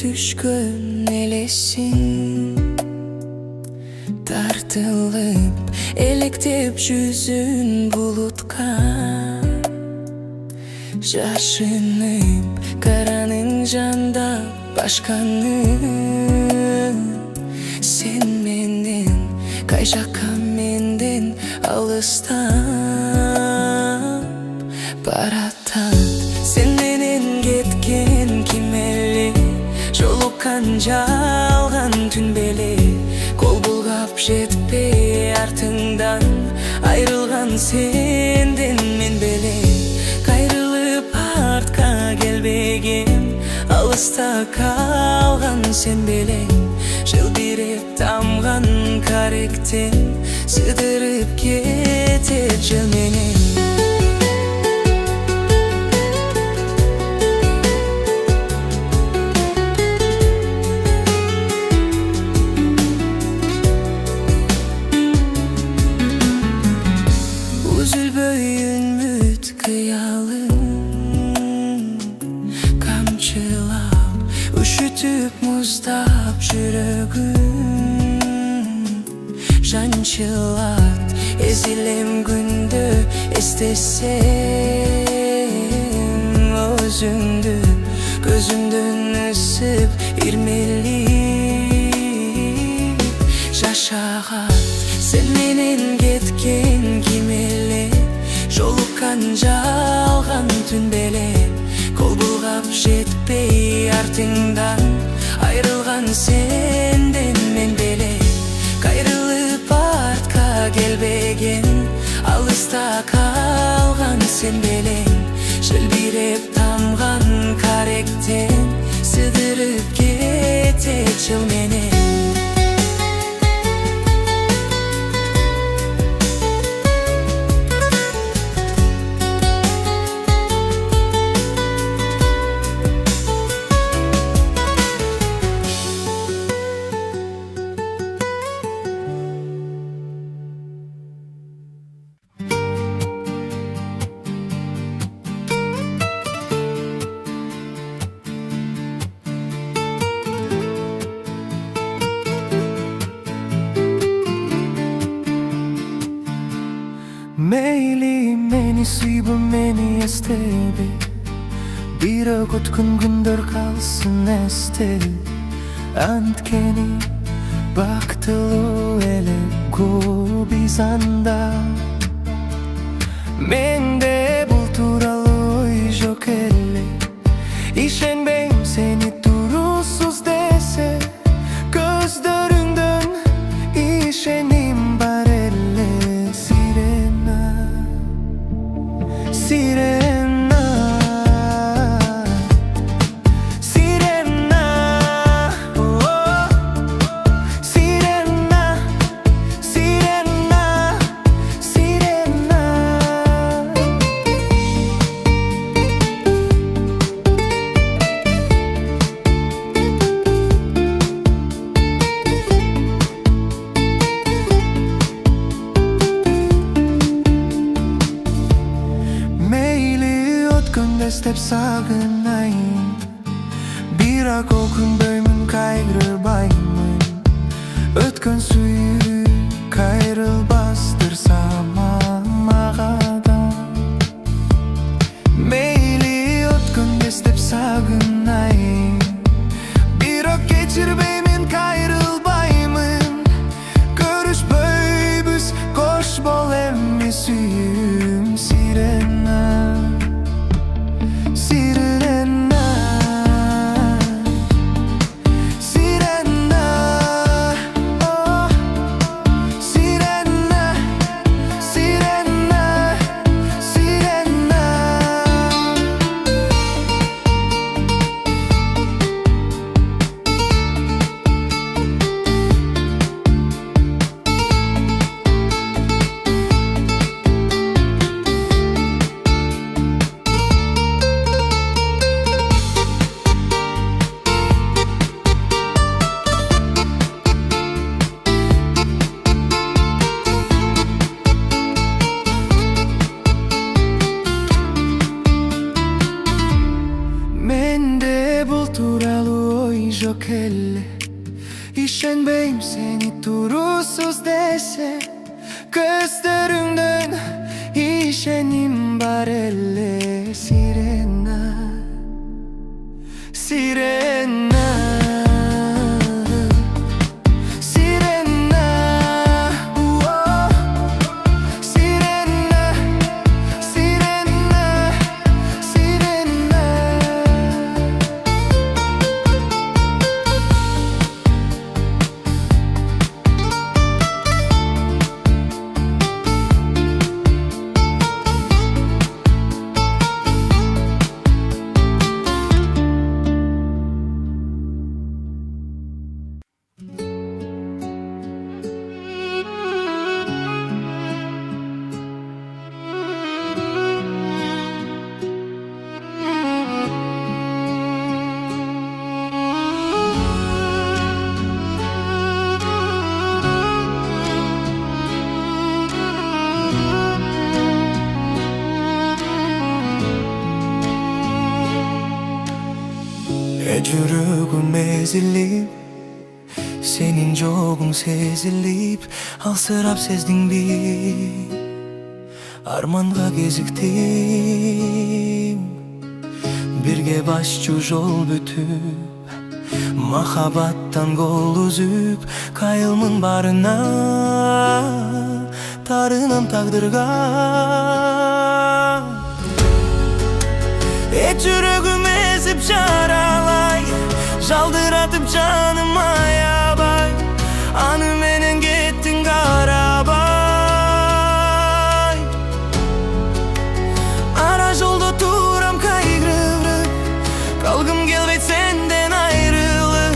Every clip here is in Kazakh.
düşkün elesin, tartılıp elektip yüzün bulutka, şaşınıp karanın janda başkanı. Sen menden kay жаққа menden alыстап баратат. Sen menen кеткен кимели, жолуккан жалган түн беле, кол булгап жетпей артыңдан айрылган сенден мен беле. Кайрылып артка келбеген, алыста калган сен белең. Жылбиреп тамган каректен сыдырып кетет жыл менен. Üzülbөй үмүт кыялым, камчылап üşütüp muzdap жүрөгүм. Жанчылат эзилем күндө эстесем өзүңдү, көзүмдөн ысып ирмелип жашаган. Sen menen кеткен кимеле, жолуккан жалган түн беле, кол булгап жетпей артыңдан айрылган сенден мен беле. Кайрылып артка келбеген, алыста калган сен белең. Жылбиреп тамган каректен сыдырып кетет жыл менен. Meyli meni suybu meni estebi, bira kotkun gündür kalsın este. Antkeni baktılı ele kubizanda, mende bulturalı jok elle. İşenbeyim seni durusuz dese, gözlerinden işenim var elle. Sirena, sirena, oh, sirena, sirena, sirena. Step sagınayım, bira kokun bölümün kayrı baymın. Ötkön suyu kayrıl bastırsam ağadan. Meyli ötkön step sagınayım, bira geçir beymin kayrıl baymın. Görüş böybüz koş bol emmi suyum sirena. Sirena, sirena, oh, kelli İşenbeyim seni durusuz dese Gözlerinden işenim var elle Sirena, sirena, sirena, oh. Sirena, sirena, sirena. Ecürügüm ezilip Senin joğun sezilip Alsırap sezdin bir Armanda geziktim Birge başçı jol bütüp Mahabattan gol üzüp Kayılmın barına Tarınam taqdırga Ecürügüm ezip jaralay Jaldıratıp canıma yabay Anı menen gettin karabay Ara jolda turam kaygırıp Kalgım gelbeyt senden ayrılıp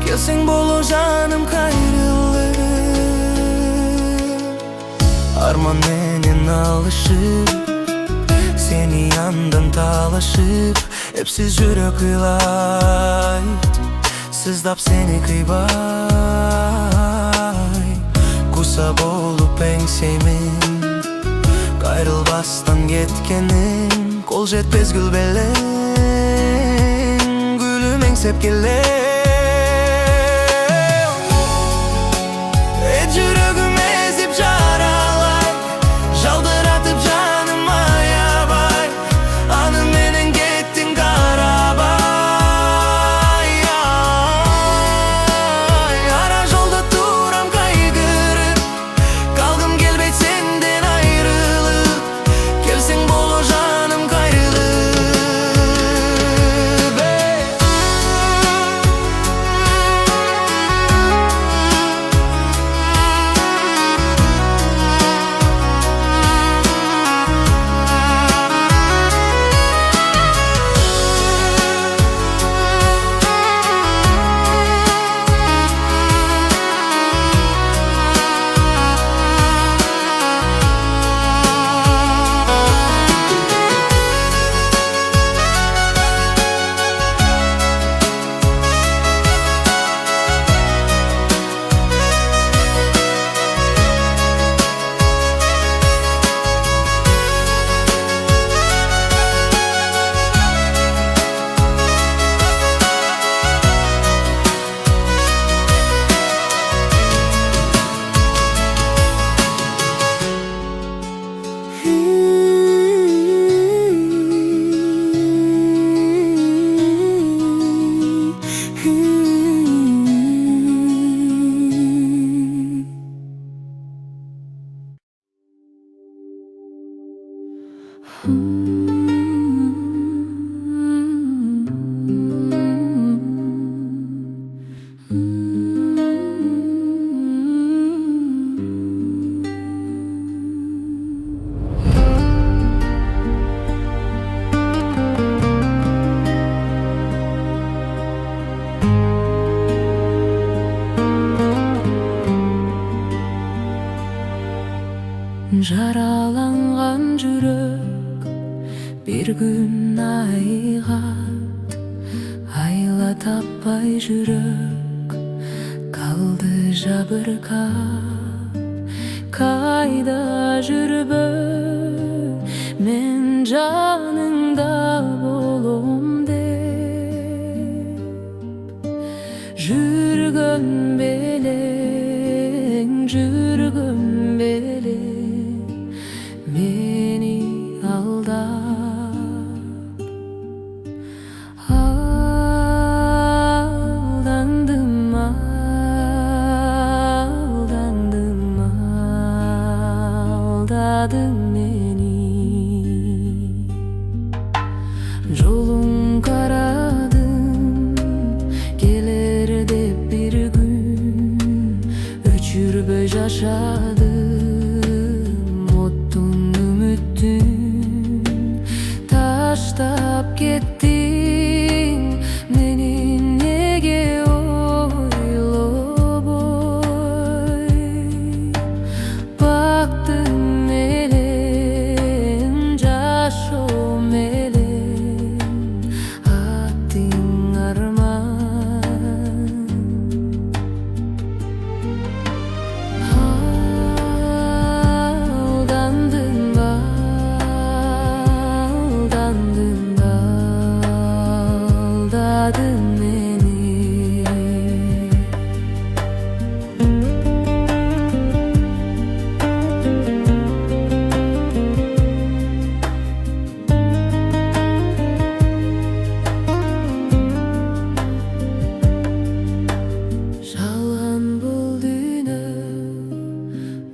Kelsen bolo canım kayrılıp Arman menen alışıp Seni yandan talaşıp Hepsiz yürek kıylayt Sızdap seni kıybay Kusab olup enseymin Gayrılbastan getkenin Kol jetpez gül belen Gülüm engsep gelen Ecürügüm ezip jaralay Jaldıratıp canıma yabay Anı menen gettin karabay Ara jolda turam kaygırıp Kalgım gelbeyt senden ayrılıp Kelsen bolo canım kayrılıp Jaralangan жүрек bir gün aygat Ayla tapпай жүрек kaldı jabыркап Kayda жүрбө men janыңda болом деп Жүргөн белең, жүргөн белең мени алдап. Алдандым, алдандым, алдадың мени. Жолуң карадым, келер деп бир күн, өчүрбөй жашадым оттун үмүттүн. Таштап кеттиң мени неге ойлобой. Бактың менен жашоо менен аттың арман. Алдандың, алдандың, алдадың мени. Жалган бул дүйнө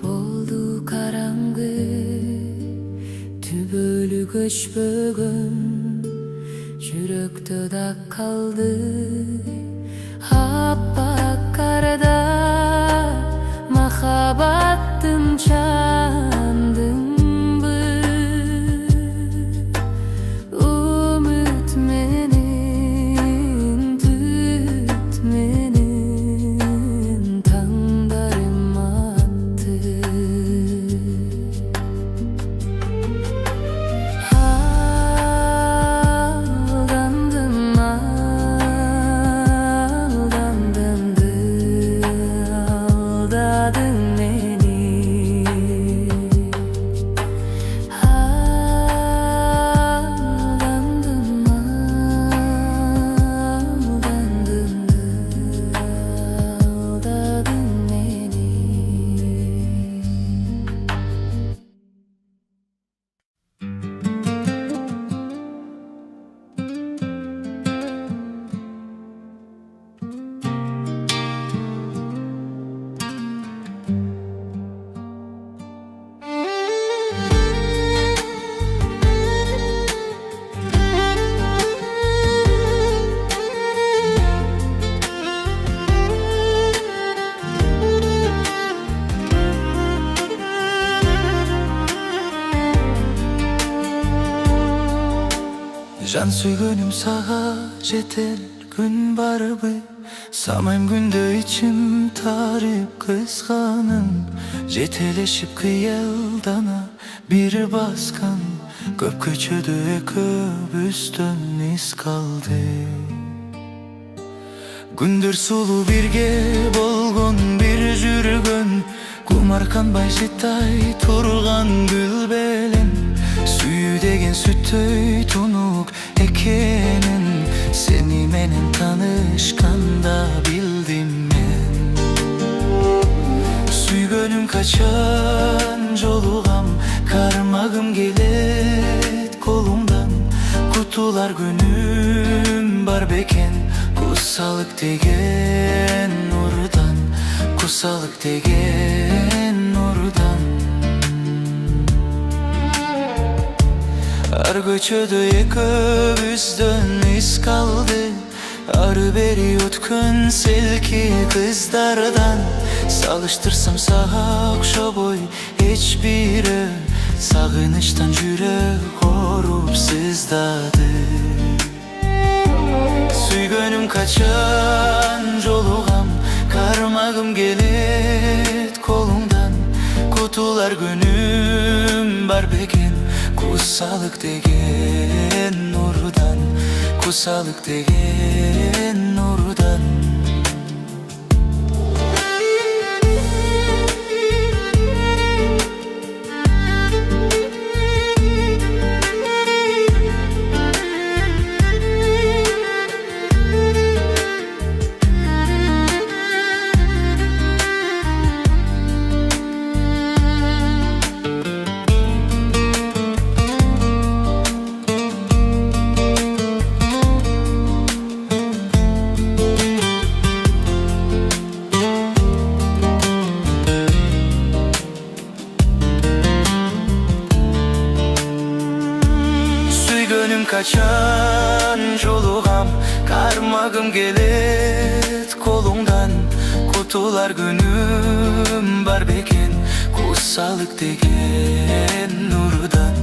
болду караңгы, түбөлү көчпөгөн жүрөктө да калды. Аппак карда махаббаттын чандыңбы, үмүт менен, түт менен таңдарым атты. Алдандым, алдандым, алдадың мени. Алдандым, алдандым, алдадың мени. Жан сүйгөнүм сага жетер күн барбы? Самайм күндө ичим тарып кызганын, жетелешип кыялдана бир баскан. Көп көчөдө экөөбүздөн из калды. Күндөр сулуу бирге болгон, бир жүргөн, кумарканбай жытай турган гүл белең. Сүйүү деген сүттөй тунук экенин сени менен танышканда билдим мен. Сүйгөнүм качан жолугам, кармагым келет колуңдан. Кутулар күнүм бар бекен, кусалык деген нурдан, кусалык деген нурдан. Ар көчөдө экөөбүздөн из калды, ары бери өткөн селки кыздардан. Салыштырсам сага окшобой эч бирөө, сагынычтан жүрөк ооруп сыздады. Сүйгөнүм качан жолугам, кармагым келет колуңдан. Кутулар күнүм бар бекен, кусалык деген нурдан, кусалык деген нурдан. gelet kolundan, kutular günüm var beken, kusalık degen nurdan,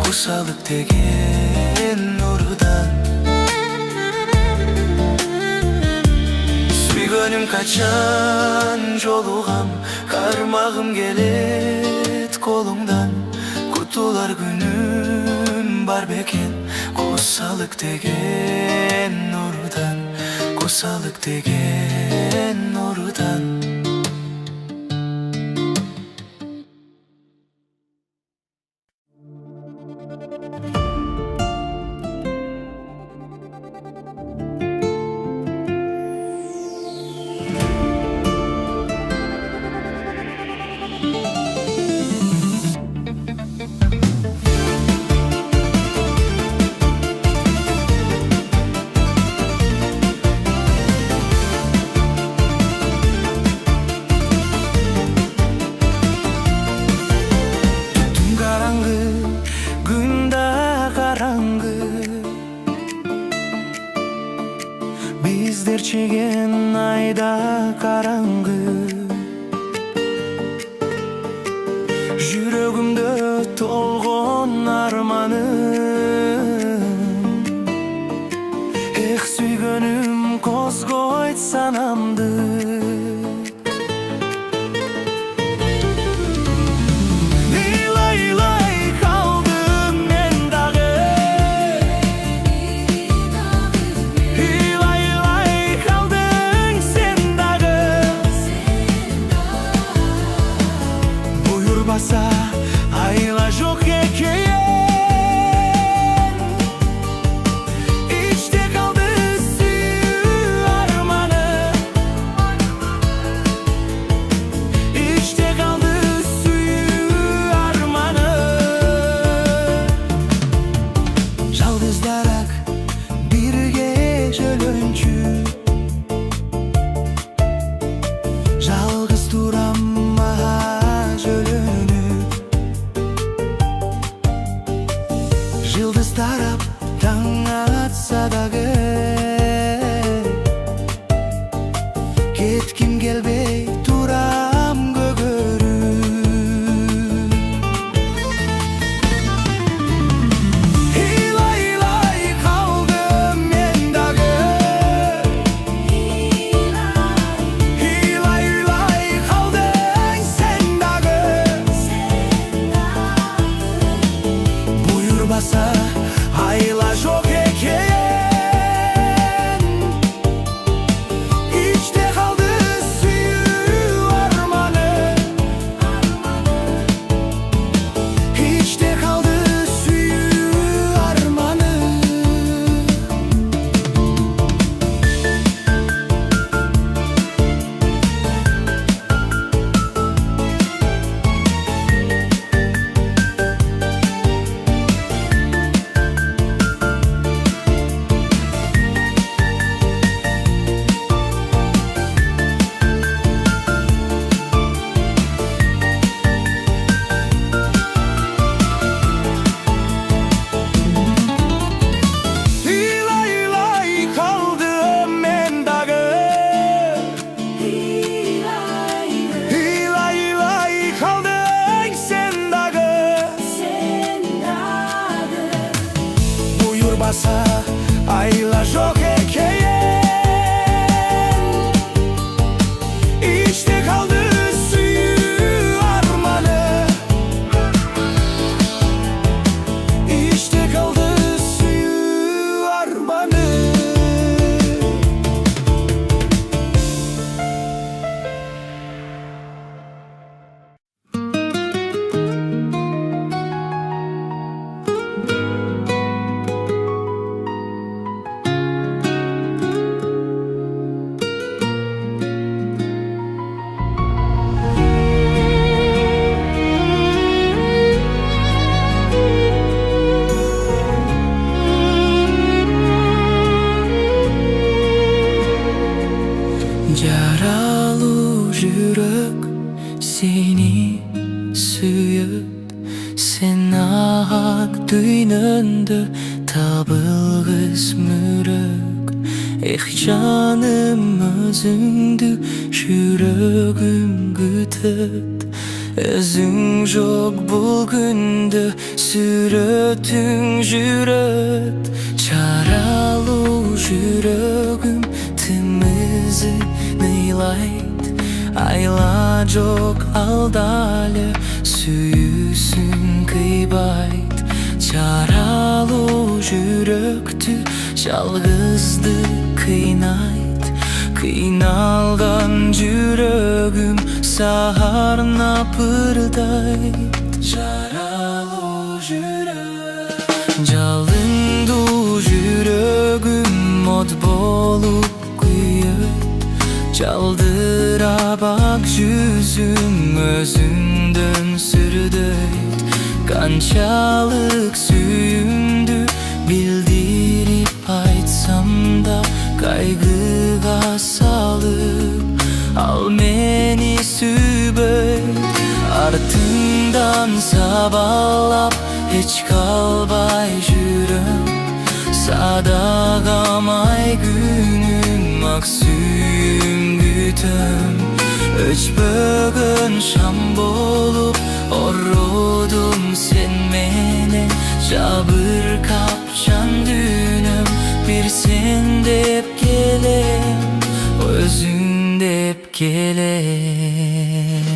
kusalık degen nurdan. Süygönüm kaçan jolugam, karmağım gelet kolundan, kutular günüm var beken, kusalık degen nurdan, kusalık degen nurdan. Bizler çeken ayda karangı, yüreğimde tolgon armanım. Eh süygönüm kozgoyt sanamdı. Ayla çok ekeyen, içte kaldı suyu armanı, içte kaldı suyu armanı. Yaldızlarak birge jölönçü, жалғыз турам yıldız tarap taң atsa дағы, кеткім келбей турам көгөрүп. Илай калдым мен дагы, илай калдың сен дагы. Буйрбаса ayla çok ekeyen, içte kaldı suyu armanı, içte kaldı suyu armanı. Basa ayla çok ekeyen, içte kaldı suyu armanı, içte kaldı suyu armanı. Yaralı yürek seni suyup, sen ak düynünde tabılgız mürük. canım özündü Жүрөгüm күтөт Өзүң жок бул күндө Сүрөтүң жүрөт Чаралуу жүрөгүм тымызы ыйлайт Айла жок алдале сүйүүсүн кыйбайт Чаралуу жүрөктү жалгыздык кыйнайт Кыйналган жүрөгүм саарнап ырдайт Жаралуу жүрөк Жалындуу жүрөгүм от болуп күйөт Жалдыра бак жүзүм өзүндөн сүрдөйт Канчалык сүйүүмдү билдирип айтсам да Кайгыга салып ал мени сүйбөйт Артымдан сабалап эч калбай жүрөм Садагамай күнүм ак сүйүүм күтөм Өчпөгөн шам болуп орудум сен менен Жабыркап жан дүйнөм бир сен деп келем Өзүң деп келем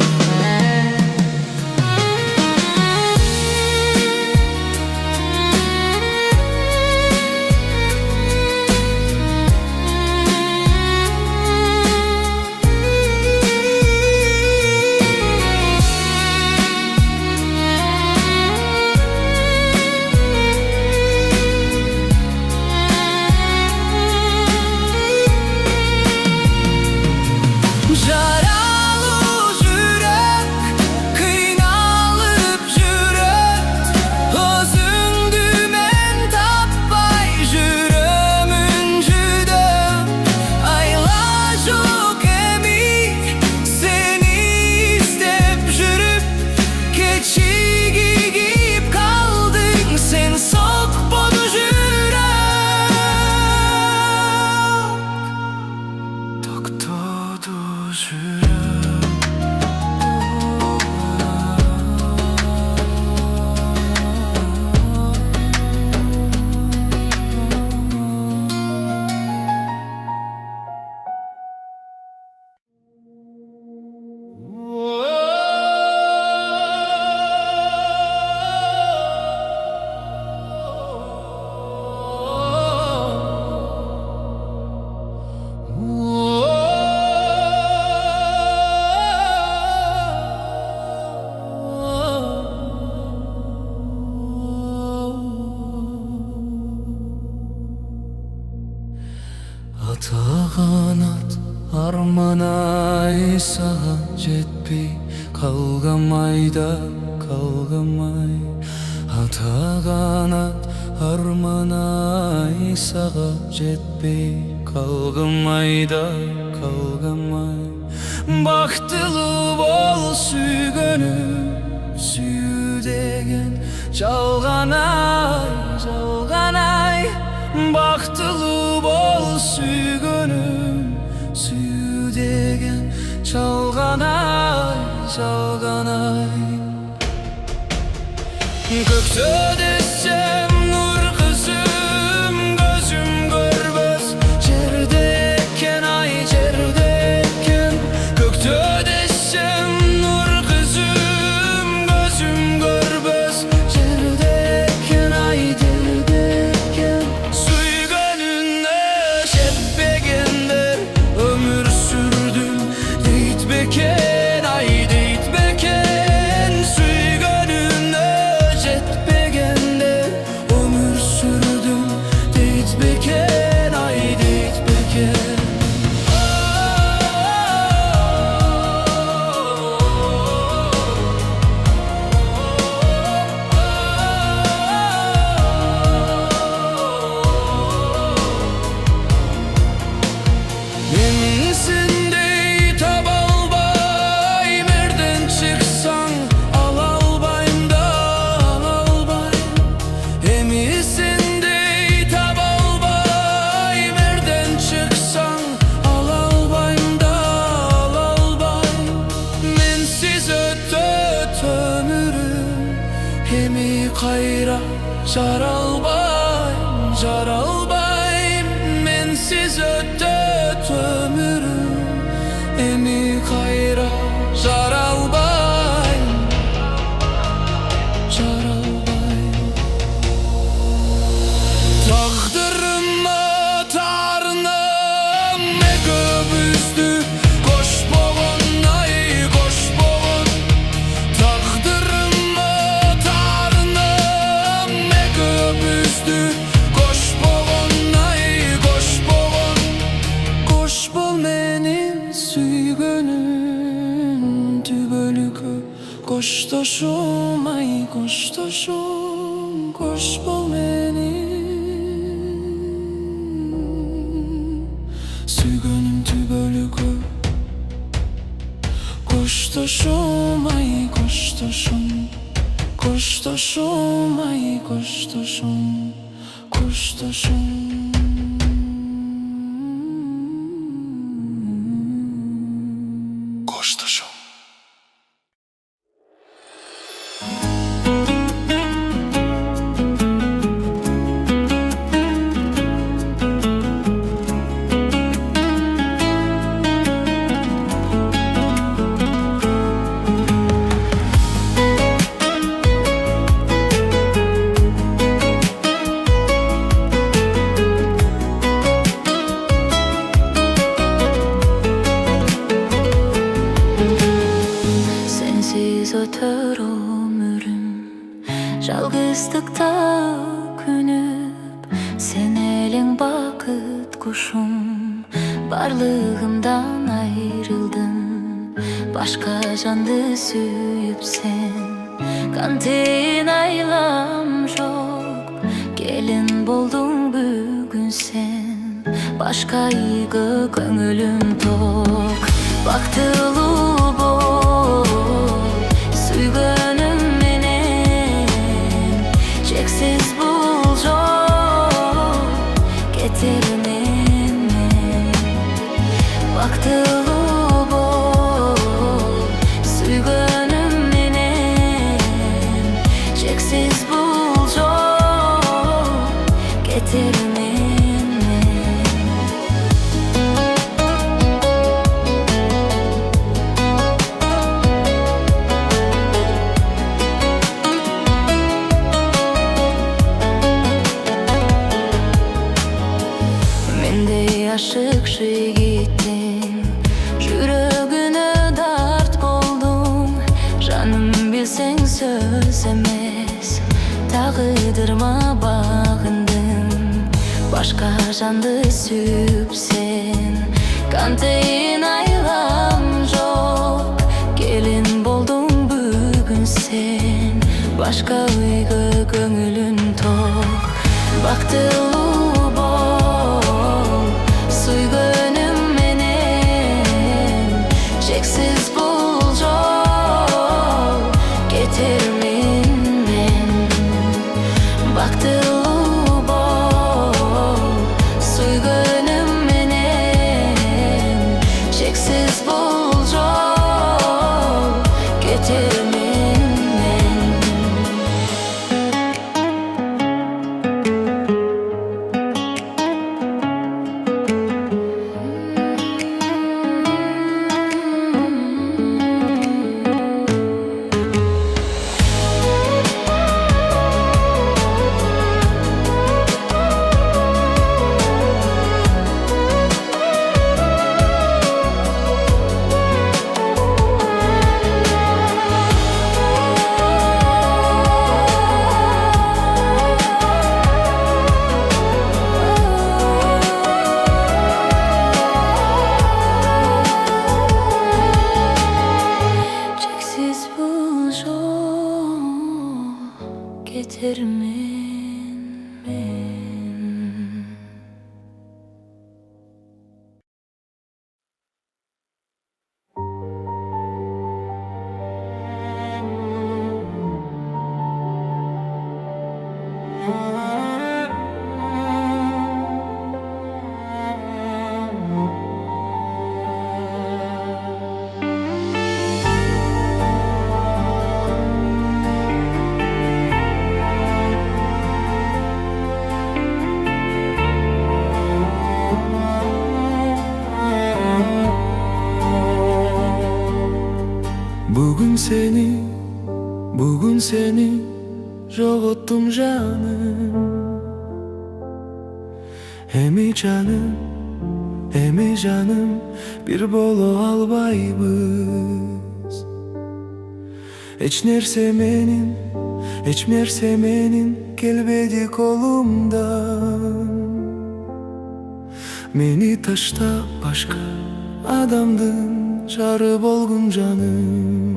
Ата канат арман-ай сага жетпей калгамайда калгамай Ата канат арман-ай сага жетпей калгамайда калгамай Бактылуу бол сүйгөнүм сүйүү деген жалган-ай жалган-ай Бактылуу бол сүйгөнүм сүйүү деген жалган-ай жалган-ай Көктө десем нур кызым көзүм көрбөс жерде экен ай жерде экен Көктө десем нур кызым көзүм көрбөс жерде экен ай жерде экен Сүйгөнүнө жетпегендер өмүр сүрдүм дейт бекен ай дейт бекен Сүйгөнүнө жетпеген Жаралбайм, жаралбайм, менсиз өтөт өмүрүм, эми кайра жаралбайм, жаралбайм. Тагдырыма тарынам, экөөбүздү кош болгон, ай кош болгон. Taqdırıma tarınam, ekөөбүздү кош болгон, ай кош болгон. Кош бол менин сүйгөнүм, түбөлүккө коштошум, ай коштошум. Кош бол менин сүйгөнүм, түбөлүккө коштошум, ай коштошум. Коштошум, ай коштошум, коштошум. Коштошум. Sensiz öter ömrüm, жалгыздыкта күнүп. Сен элең бакыт кушум, барлыгымдан айрылдым. Башка жанды сүйүп сен, кантейин айлам жок. Келин болдуң бүгүн сен, башка ийге көңүлүм ток. Бактылуу бол, сүйгөнүм менен, чексиз бул жол кетер менен. Бактылуу бол, сүйгөнүм менен, чексиз бул жол кетер менен. Aşık жигиттин жүрөгүнө дарт болдуң. Жаным билсең сөз эмес, тагдырыма багындым. Башка жанды сүйүп сен, кантейин айлам жок. Келин болдуң бүгүн сен, башка үйгө көңүлүн ток. Бактылуу бол, сүйгөнүм менен, чексиз бул жол кетер менен. Бактылуу бол, сүйгөнүм менен, чексиз бул жол кетер менен. bugün seni joğuttum canım. Emi canım bir bolo albaybız. Hiç nerse menin gelmedi kolumdan. Meni taşta başka adamdın çarı bolgun canım.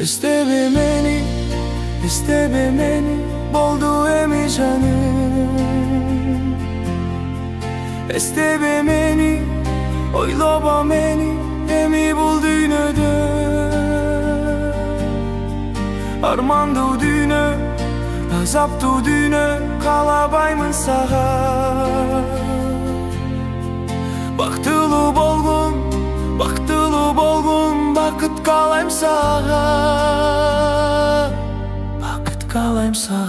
İsteme meni boldu emi canım. İsteme meni oylaba meni emi buldun öde. Armandu düne azaptu düne kalabaymın sağa. Baktılı bolgun bakıt kalayım sağa. Bakıt kalayım sağa.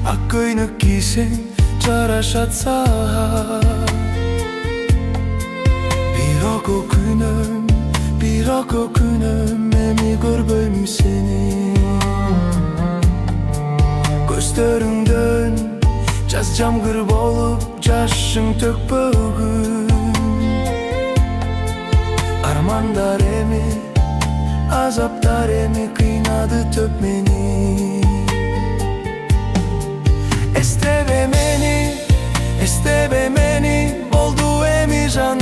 Ak koynuk giysen çaraşat sağa. Bir o günüm emi görmeyim seni. Gözlerinden caz camgır bolup caşın tökpögün. Armandar emi azaptar emi kıynadı tökmeni. Esteve meni oldu emi canım.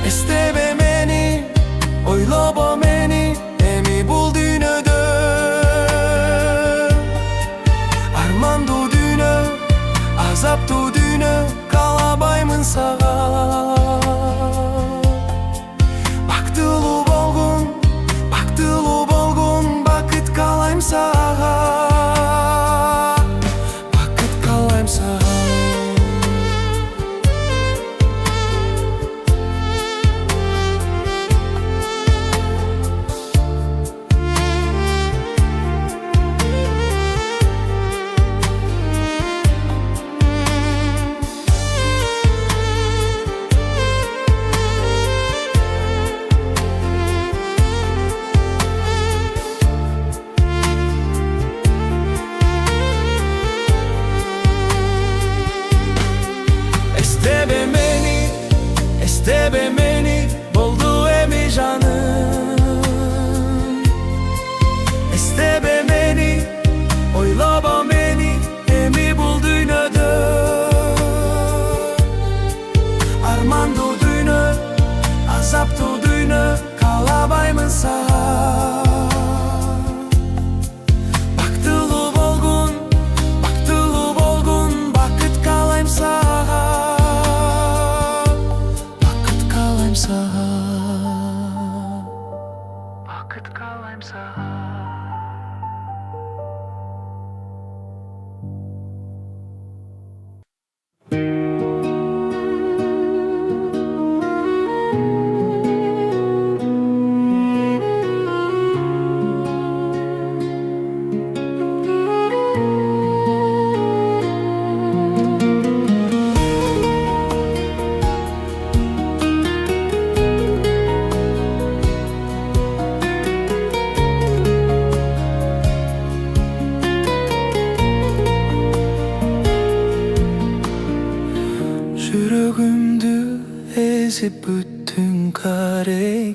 Esteve meni oylaba meni emi buldun öde. Armandu düne azaptu düne kalabaymın sağa. Baktılı bolgun bakıt kalayım sağa. Esteve meni boldu emi canım. Esteve meni oylaba meni emi buldun öde. Armandu düne azaptu düne kalabaymın sağa. Baktılı bolgun bakıt kalayım sağa. Bakıt kalayım sağa. Жүрегімді ezip büttün kareyi.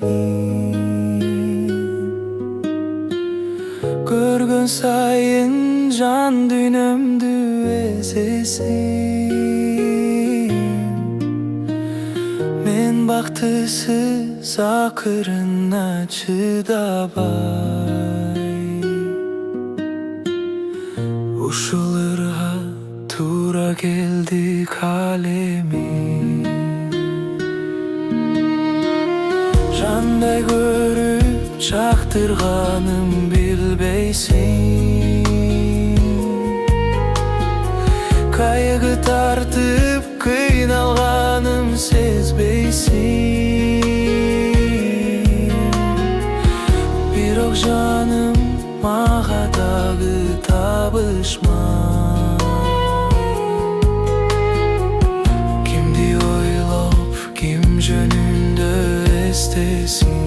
Görgün sayın can dünümdü ezesin. Men baktısız akırına çıdabay. Uşulırha tura geldi kalemi. Canday görüp çaktırganım bilbeysin. Kaygı tartıp kıynalganım sezbeysin. Birok canım mağa dağı tabışma. Kimdi oylop kim jönündö estesin.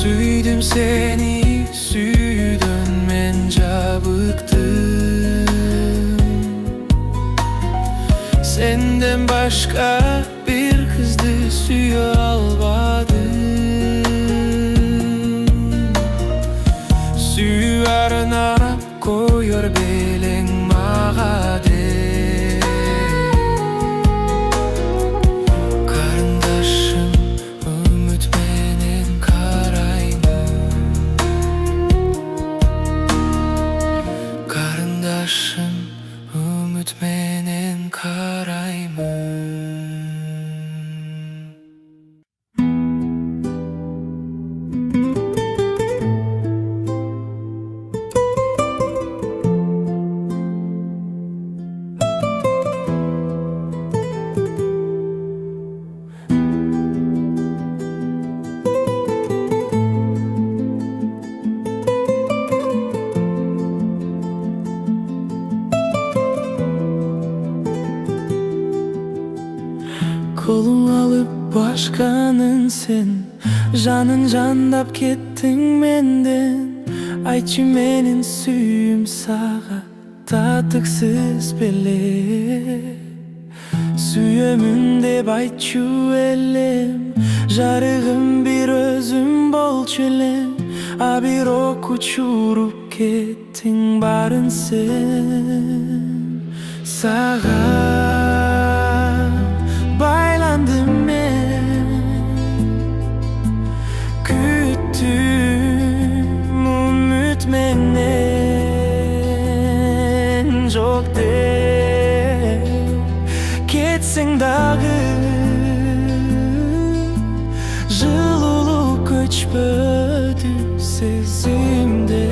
Süydüm seni, süydün mence bıktım. Senden başka bir kızdı suya almadım. Suyu arnap koyor belen mağa de. Karındaşım ümit menen karayma. Karındaşım ümit menen karayma. Kolun alıp başkanın sen, canın candap kettin menden. Ayçı menin suyum sağa tatıksız bele. Suyömünde bayçu elem, jarığım bir özüm bol çölem. A bir ok uçurup kettin barın sen. Sağa baylandım ben, küttüm ümit menen. Çok de ketsin dağı, жылулuk көчпөдү сезимде.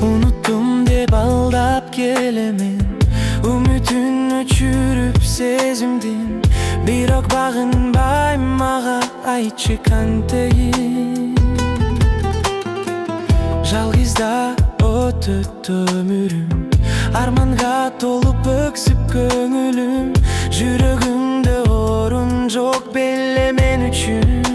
Unuttum dep aldap kelemen, ümitün öçürüp sezimdin. Birok bagınbay mağa ayçı kanteyin. Жалгызда ötüt ömürüm, armanga tolup öksüp köngülüm. Жүрөгүмдө орун жок беле мен үчүн.